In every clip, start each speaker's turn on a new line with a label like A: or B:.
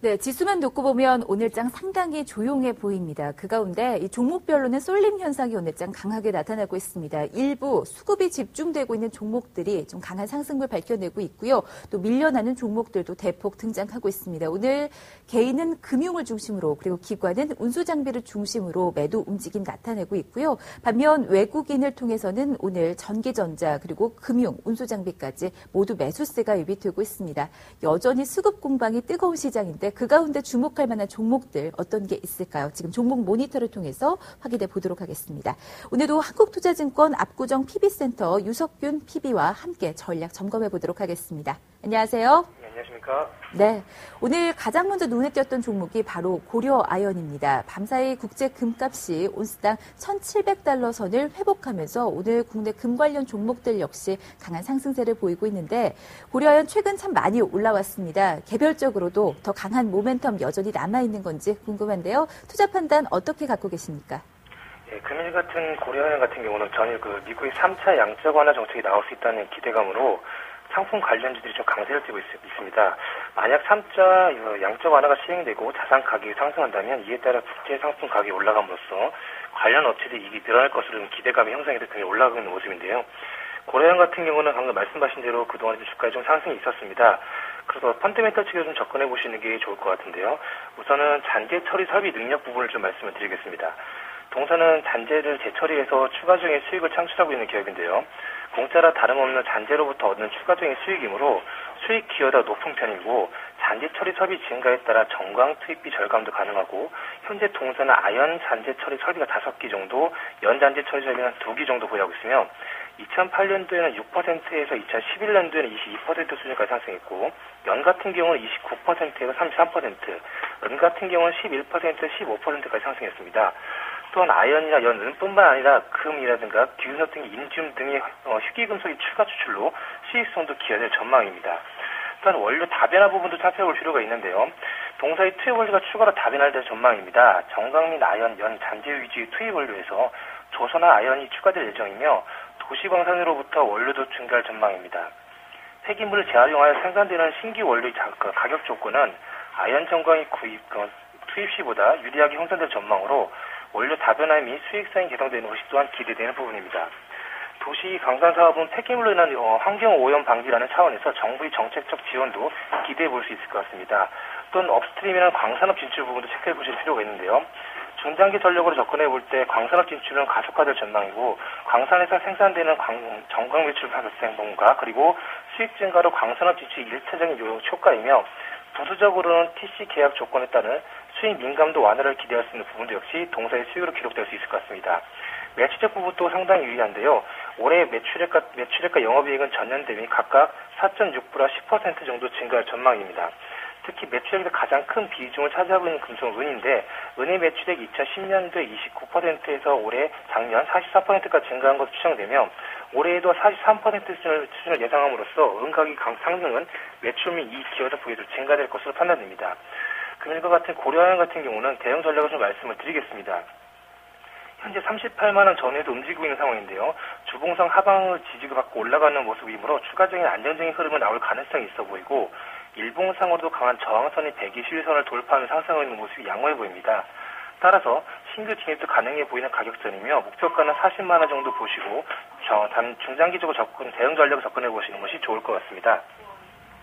A: 네, 지수만 놓고 보면 오늘장 상당히 조용해 보입니다. 그 가운데 이 종목별로는 쏠림 현상이 오늘장 강하게 나타나고 있습니다. 일부 수급이 집중되고 있는 종목들이 좀 강한 상승을 밝혀내고 있고요. 또 밀려나는 종목들도 대폭 등장하고 있습니다. 오늘 개인은 금융을 중심으로 그리고 기관은 운수장비를 중심으로 매도 움직임 나타내고 있고요. 반면 외국인을 통해서는 오늘 전기전자 그리고 금융, 운수장비까지 모두 매수세가 유입되고 있습니다. 여전히 수급 공방이 뜨거운 시장인데 그 가운데 주목할 만한 종목들 어떤 게 있을까요? 지금 종목 모니터를 통해서 확인해 보도록 하겠습니다. 오늘도 한국투자증권 압구정 PB센터 유석균 PB와 함께 전략 점검해 보도록 하겠습니다. 안녕하세요.
B: 네, 안녕하십니까?
A: 네, 오늘 가장 먼저 눈에 띄었던 종목이 바로 고려아연입니다. 밤사이 국제 금값이 온스당 1,700달러 선을 회복하면서 오늘 국내 금 관련 종목들 역시 강한 상승세를 보이고 있는데 고려아연 최근 참 많이 올라왔습니다. 개별적으로도 더 강한 모멘텀 여전히 남아있는 건지 궁금한데요. 투자 판단 어떻게 갖고 계십니까?
B: 네, 금일 같은 고려아연 같은 경우는 전일 미국의 3차 양적 완화 정책이 나올 수 있다는 기대감으로 상품 관련주들이 좀 강세를 띠고 있습니다. 만약 3차 양적 완화가 시행되고 자산 가격이 상승한다면 이에 따라 국제 상품 가격이 올라감으로써 관련 업체들이 이익이 늘어날 것으로 기대감이 형성이 돼서 굉장히 올라가고 있는 모습인데요. 고려아연 같은 경우는 방금 말씀하신 대로 그동안 주가에 좀 상승이 있었습니다. 그래서 펀더멘털 측에서 좀 접근해 보시는 게 좋을 것 같은데요. 우선은 잔재 처리 설비 능력 부분을 좀 말씀을 드리겠습니다. 동사는 잔재를 재처리해서 추가적인 수익을 창출하고 있는 기업인데요. 공짜라 다름없는 잔재로부터 얻는 추가적인 수익이므로 수익 기여도가 높은 편이고 잔재 처리 설비 증가에 따라 정광 투입비 절감도 가능하고 현재 동사는 아연 잔재 처리 설비가 5기 정도, 연 잔재 처리 설비는 2기 정도 보유하고 있으며 2008년도에는 6%에서 2011년도에는 22% 수준까지 상승했고 연 같은 경우는 29%에서 33%, 은 같은 경우는 11%에서 15%까지 상승했습니다. 또한 아연이나 연, 은뿐만 아니라 금이라든가 균석 등의 인지um 등의 희귀금속의 추가 추출로 수익성도 기여될 전망입니다. 또한 원료 다변화 부분도 살펴볼 필요가 있는데요. 동사의 투입 원료가 추가로 다변화될 전망입니다. 정광 및 아연, 연, 잔재 위주의 투입 원료에서 조선화 아연이 추가될 예정이며 도시광산으로부터 원료도 증가할 전망입니다. 폐기물을 재활용하여 생산되는 신규 원료의 가격 조건은 아연 정광이 투입 시보다 유리하게 형성될 전망으로 원료 다변화 및 수익성이 개선되는 것이 또한 기대되는 부분입니다. 도시 강산 사업은 폐기물로 인한 환경 오염 방지라는 차원에서 정부의 정책적 지원도 기대해 볼 수 있을 것 같습니다. 또한 업스트림이나 광산업 진출 부분도 체크해 보실 필요가 있는데요. 중장기 전력으로 접근해 볼 때 광산업 진출은 가속화될 전망이고 광산에서 생산되는 정광 매출 발생 부분과 그리고 수익 증가로 광산업 진출이 일차적인 효과이며 부수적으로는 TC 계약 조건에 따른 수익 민감도 완화를 기대할 수 있는 부분도 역시 동사의 수익으로 기록될 수 있을 것 같습니다. 매출액 부분도 상당히 유리한데요. 올해 매출액과 영업이익은 전년 대비 각각 4.6%와 10% 정도 증가할 전망입니다. 특히 매출액에서 가장 큰 비중을 차지하고 있는 금속은 은인데 은의 매출액이 2010년도에 29%에서 올해 작년 44%까지 증가한 것으로 추정되며 올해에도 43% 수준을 예상함으로써 은 가격 상승은 매출 및 이익 기여도 부에도 증가될 것으로 판단됩니다. 금일과 같은 고려아연 같은 경우는 대응 전략을 좀 말씀을 드리겠습니다. 현재 38만 원 전후에도 움직이고 있는 상황인데요. 주봉상 하방을 지지를 받고 올라가는 모습이므로 추가적인 안정적인 흐름이 나올 가능성이 있어 보이고 일봉상으로도 강한 저항선이 121선을 돌파하며 상승하고 있는 모습이 양호해 보입니다. 따라서 신규 진입도 가능해 보이는 가격선이며 목표가는 40만 원 정도 보시고 중장기적으로 대응 전략을 접근해 보시는 것이 좋을 것 같습니다.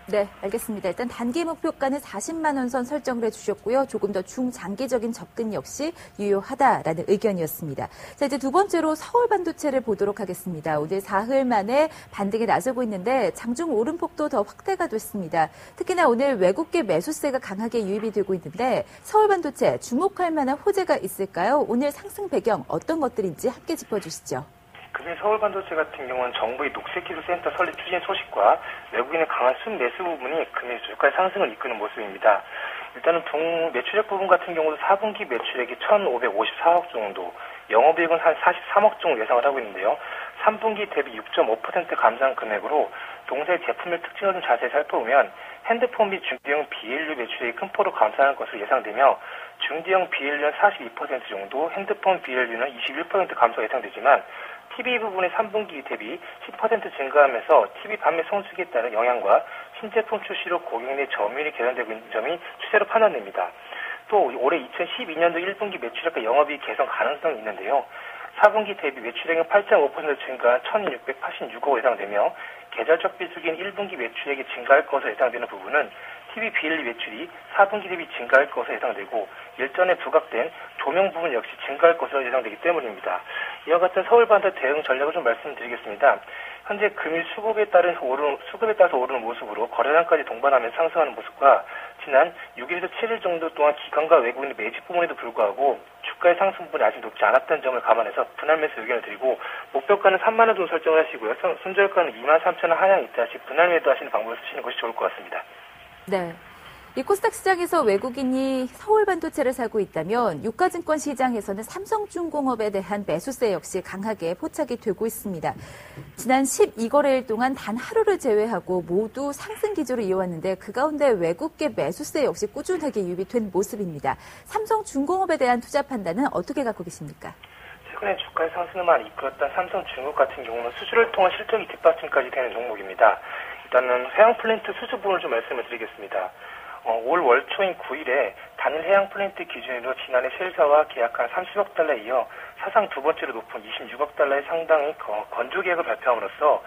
A: 네, 알겠습니다. 일단 단기 목표가는 40만 원 선 설정을 해주셨고요. 조금 더 중장기적인 접근 역시 유효하다라는 의견이었습니다. 자, 이제 두 번째로 서울 반도체를 보도록 하겠습니다. 오늘 사흘 만에 반등에 나서고 있는데 장중 오름폭도 더 확대가 됐습니다. 특히나 오늘 외국계 매수세가 강하게 유입이 되고 있는데 서울 반도체 주목할 만한 호재가 있을까요? 오늘 상승 배경 어떤 것들인지 함께 짚어주시죠.
B: 금일 서울 반도체 같은 경우는 정부의 녹색기술센터 설립 추진 소식과 외국인의 강한 순매수 부분이 금일 주가의 상승을 이끄는 모습입니다. 일단은 매출액 부분 같은 경우도 4분기 매출액이 1,554억 정도, 영업이익은 한 43억 정도 예상을 하고 있는데요. 3분기 대비 6.5% 감소한 금액으로 동사의 제품의 특징을 좀 자세히 살펴보면 핸드폰 및 중대형 BLU 매출액이 큰 폭으로 감소할 것으로 예상되며 중대형 BLU는 42% 정도, 핸드폰 BLU는 21% 감소가 예상되지만 TV 부분의 3분기 대비 10% 증가하면서 TV 판매 성수기에 따른 영향과 신제품 출시로 고객 내 점유율이 개선되고 있는 점이 추세로 판단됩니다. 또 올해 2012년도 1분기 매출액과 영업이익 개선 가능성이 있는데요. 4분기 대비 매출액은 8.5% 증가한 1,686억 예상되며 계절적 비수기인 1분기 매출액이 증가할 것으로 예상되는 부분은 TV 비엘리 매출이 4분기 대비 증가할 것으로 예상되고 일전에 부각된 조명 부분 역시 증가할 것으로 예상되기 때문입니다. 이와 같은 서울반도 대응 전략을 좀 말씀드리겠습니다. 현재 금일 수급에 따라서 오르는 모습으로 거래량까지 동반하면서 상승하는 모습과 지난 6일에서 7일 정도 동안 기관과 외국인의 매집 부분에도 불구하고 주가의 상승 부분이 아직 높지 않았다는 점을 감안해서 분할 매수 의견을 드리고 목표가는 3만 원 정도 설정을 하시고요. 손절가는 23,000원 하향 있다시 분할 매도하시는 방법을 쓰시는 것이 좋을 것 같습니다.
A: 네. 이 코스닥 시장에서 외국인이 서울 반도체를 사고 있다면 유가증권 시장에서는 삼성중공업에 대한 매수세 역시 강하게 포착이 되고 있습니다. 지난 12거래일 동안 단 하루를 제외하고 모두 상승 기조를 이어왔는데 그 가운데 외국계 매수세 역시 꾸준하게 유입된 모습입니다. 삼성중공업에 대한 투자 판단은 어떻게 갖고 계십니까?
B: 최근에 주가의 상승을 이끌었던 삼성중공업 같은 경우는 수주를 통한 실적이 뒷받침까지 되는 종목입니다. 일단은 해양 플랜트 수주 부분을 좀 말씀을 드리겠습니다. 올 월초인 9일에 단일 해양 플랜트 기준으로 지난해 쉘사와 계약한 30억 달러에 이어 사상 두 번째로 높은 26억 달러의 상당히 건조 계획을 발표함으로써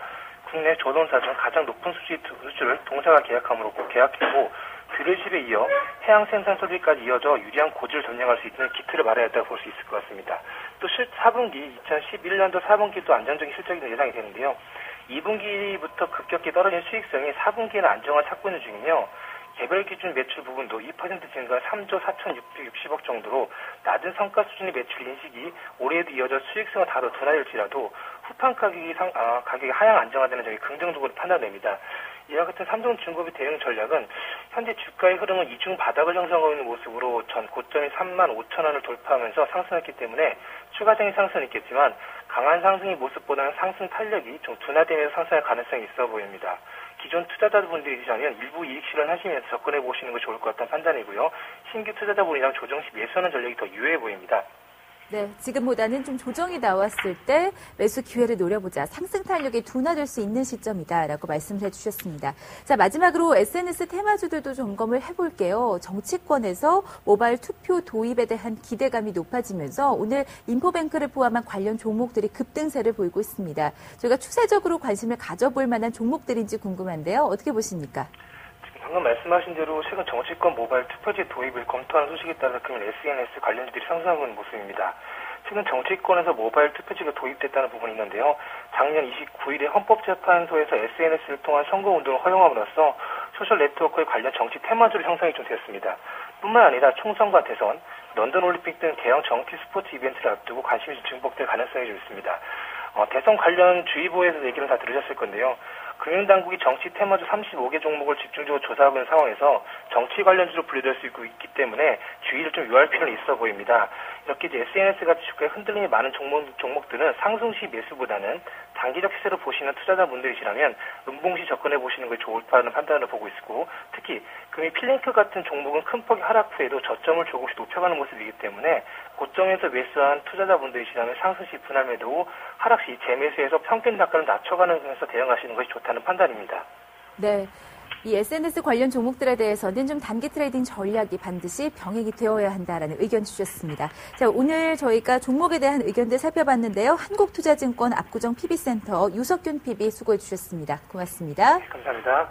B: 국내 조선사 중 가장 높은 수주를 동사가 계약했고 드릴십에 이어 해양 생산 설비까지 이어져 유리한 고지를 점령할 수 있는 기틀을 마련해야 했다고 볼 수 있을 것 같습니다. 또 4분기 2011년도 4분기도 안정적인 실적이 예상이 되는데요. 2분기부터 급격히 떨어진 수익성이 4분기에는 안정을 찾고 있는 중이며 개별 기준 매출 부분도 2% 증가 3조 4,660억 정도로 낮은 성과 수준의 매출 인식이 올해에도 이어져 수익성은 다소 둔화될지라도 후판 가격이 하향 안정화되는 점이 긍정적으로 판단됩니다. 이와 같은 삼성중공업의 대응 전략은 현재 주가의 흐름은 이중 바닥을 형성하고 있는 모습으로 전 고점이 35,000원을 돌파하면서 상승했기 때문에 추가적인 상승은 있겠지만 강한 상승의 모습보다는 상승 탄력이 좀 둔화되면서 상승할 가능성이 있어 보입니다. 기존 투자자분들이라면 일부 이익 실현하시면서 접근해 보시는 것이 좋을 것 같다는 판단이고요. 신규 투자자분이랑 조정 시 매수하는 전략이 더 유효해 보입니다.
A: 네, 지금보다는 좀 조정이 나왔을 때 매수 기회를 노려보자. 상승 탄력이 둔화될 수 있는 시점이다라고 말씀을 해주셨습니다. 자, 마지막으로 SNS 테마주들도 점검을 해볼게요. 정치권에서 모바일 투표 도입에 대한 기대감이 높아지면서 오늘 인포뱅크를 포함한 관련 종목들이 급등세를 보이고 있습니다. 저희가 추세적으로 관심을 가져볼 만한 종목들인지 궁금한데요. 어떻게 보십니까?
B: 방금 말씀하신 대로 최근 정치권 모바일 투표제 도입을 검토하는 소식에 따라 금일 SNS 관련주들이 상승하고 있는 모습입니다. 최근 정치권에서 모바일 투표제가 도입됐다는 부분이 있는데요. 작년 29일에 헌법재판소에서 SNS를 통한 선거운동을 허용함으로써 소셜 네트워크에 관련 정치 테마주로 형성이 좀 되었습니다. 뿐만 아니라 총선과 대선, 런던 올림픽 등 대형 정치 스포츠 이벤트를 앞두고 관심이 증폭될 가능성이 좀 있습니다. 대선 관련 주의보에서 얘기는 다 들으셨을 건데요. 금융당국이 정치 테마주 35개 종목을 집중적으로 조사하고 있는 상황에서 정치 관련주로 분류될 수 있기 때문에 주의를 좀 유할 필요는 있어 보입니다. 이렇게 이제 SNS-같이 주가에 흔들림이 많은 종목들은 상승 시 매수보다는 단기적 시세로 보시는 투자자분들이시라면 음봉시 접근해 보시는 것이 좋다는 판단을 보고 있고 특히 금일 필링크 같은 종목은 큰 폭의 하락 후에도 저점을 조금씩 높여가는 모습이기 때문에 고점에서 매수한 투자자분들이시라면 상승 시 분할 매도, 하락 시 재매수해서 평균 단가를 낮춰가면서 대응하시는 것이 좋다는 판단입니다.
A: 네. 이 SNS 관련 종목들에 대해서는 좀 단기 트레이딩 전략이 반드시 병행이 되어야 한다라는 의견 주셨습니다. 자, 오늘 저희가 종목에 대한 의견들 살펴봤는데요. 한국투자증권 압구정 PB센터 유석균 PB 수고해 주셨습니다. 고맙습니다.
B: 감사합니다.